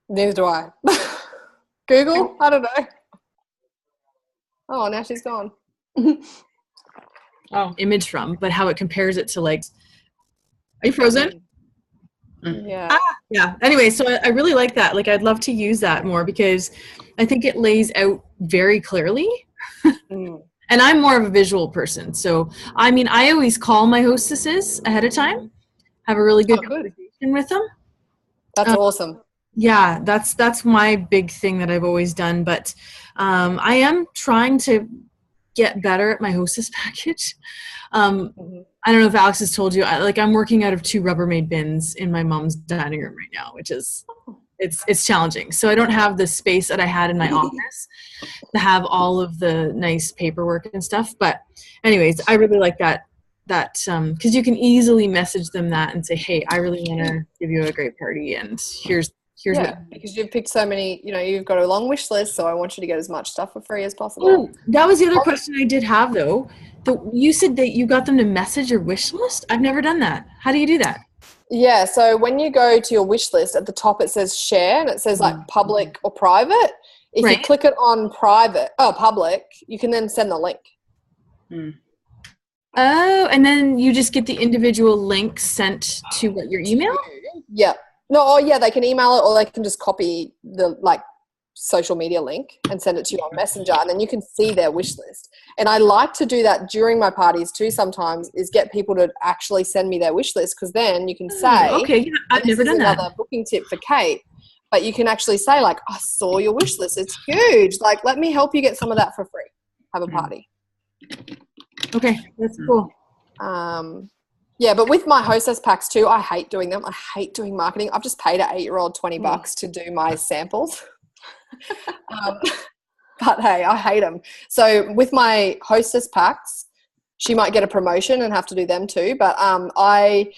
Neither do I. Google? I don't know. Oh, now she's gone. Image from, but how it compares it to like, are you frozen? Yeah. Yeah. Anyway, so I really like that. Like, I'd love to use that more because I think it lays out very clearly. And I'm more of a visual person. So, I mean, I always call my hostesses ahead of time, have a really good conversation with them. That's awesome. Yeah, that's my big thing that I've always done. But I am trying to get better at my Hostess package. I don't know if Alex has told you, I'm working out of 2 Rubbermaid bins in my mom's dining room right now, which is, it's challenging. So I don't have the space that I had in my office to have all of the nice paperwork and stuff. But anyways, I really like that because you can easily message them that and say, hey, I really want to give you a great party, and here's what, because you've picked so many, you've got a long wish list, so I want you to get as much stuff for free as possible. Oh, that was the other question I did have, though. You said that you got them to message your wish list. I've never done that. How do you do that? Yeah, so when you go to your wish list, at the top it says share, and it says like public or private. If you click it on public, you can then send the link. Oh, and then you just get the individual link sent to your email? Yeah. No, they can email it, or they can just copy the social media link and send it to you on Messenger, and then you can see their wish list. And I like to do that during my parties too sometimes, is get people to actually send me their wish list, because then you can say, okay, I've never done that. Another booking tip for Kate, but you can actually say I saw your wish list. It's huge. Let me help you get some of that for free. Have a party. Okay, that's cool. Yeah, but with my Hostess packs too, I hate doing them. I hate doing marketing. I've just paid an 8-year-old $20 to do my samples. But hey, I hate them. So with my Hostess packs, she might get a promotion and have to do them too. But I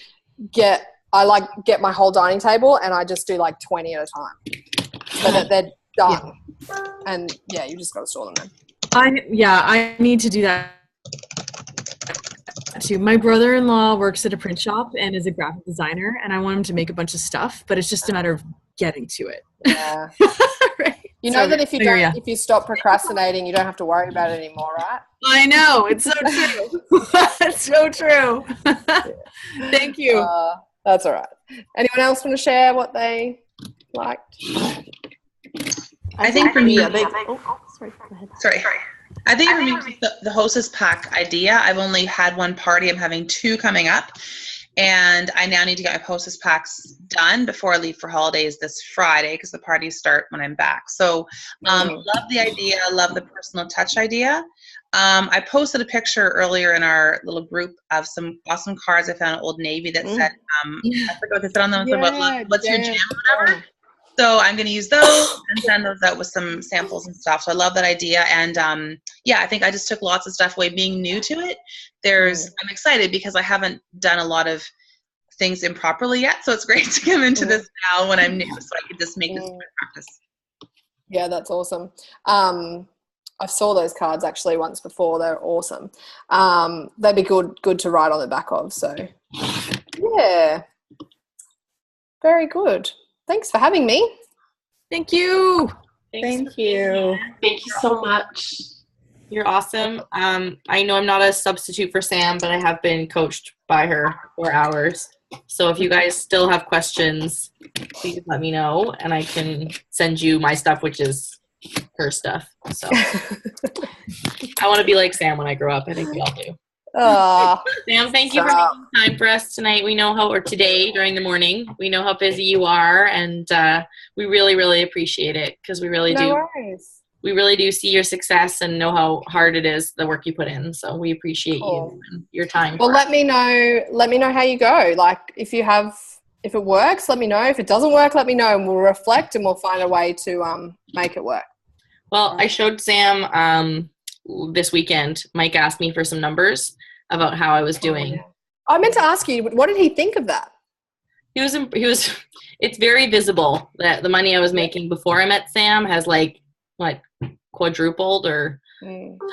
get my whole dining table, and I just do 20 at a time, so that they're done. Yeah. And you just got to store them then. I need to do that too. My brother-in-law works at a print shop and is a graphic designer, and I want him to make a bunch of stuff, but it's just a matter of getting to it. Yeah. Right. That if you stop procrastinating, you don't have to worry about it anymore, right? I know. It's so true. It's so true. Thank you. That's all right. Anyone else want to share what they liked? I think for me, sorry, go ahead. Sorry. I think for me, the Hostess pack idea, I've only had one party. I'm having 2 coming up, and I now need to get my Hostess packs done before I leave for holidays this Friday, because the parties start when I'm back. So love the idea. Love the personal touch idea. I posted a picture earlier in our little group of some awesome cards I found at Old Navy that said, I forgot what they said on them, what's your jam or whatever. So I'm going to use those and send those out with some samples and stuff. So I love that idea. And I think I just took lots of stuff away. Being new to it, I'm excited because I haven't done a lot of things improperly yet. So it's great to come into this now when I'm new, so I can just make this my practice. Yeah, that's awesome. I saw those cards actually once before. They're awesome. They'd be good to write on the back of. So yeah, very good. Thanks for having me. Thank you. Thank you. Thank you so much. You're awesome. I know I'm not a substitute for Sam, but I have been coached by her for hours. So if you guys still have questions, please let me know, and I can send you my stuff, which is her stuff. So I want to be like Sam when I grow up. I think we all do. Sam, thank you for making time for us tonight. We know or today during the morning. We know how busy you are, and we really, really appreciate it, because we really do. Worries. We really do see your success and know how hard it is, the work you put in. So we appreciate you and your time. Well, let me know how you go. If it works, let me know. If it doesn't work, let me know, and we'll reflect and we'll find a way to make it work. Well, I showed Sam this weekend. Mike asked me for some numbers about how I was doing. I meant to ask you, what did he think of that? He was. It's very visible that the money I was making before I met Sam has quadrupled or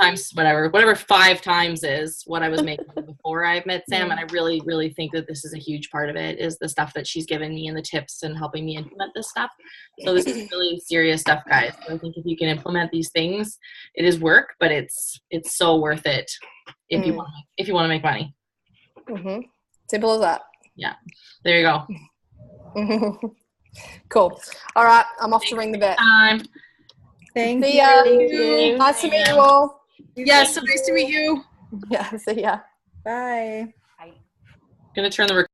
times whatever 5 times is what I was making before I met Sam. And I really, really think that this is a huge part of it, is the stuff that she's given me and the tips and helping me implement this stuff. So this is really serious stuff, guys. So I think if you can implement these things, it is work, but it's so worth it if you want to make money. Simple as that. Yeah. There you go. Cool. All right. I'm off to ring the vet. Thank See you. ya. Thank you. Nice to meet you all. Yes, so nice to meet you. Yeah, see ya. Bye. Gonna turn the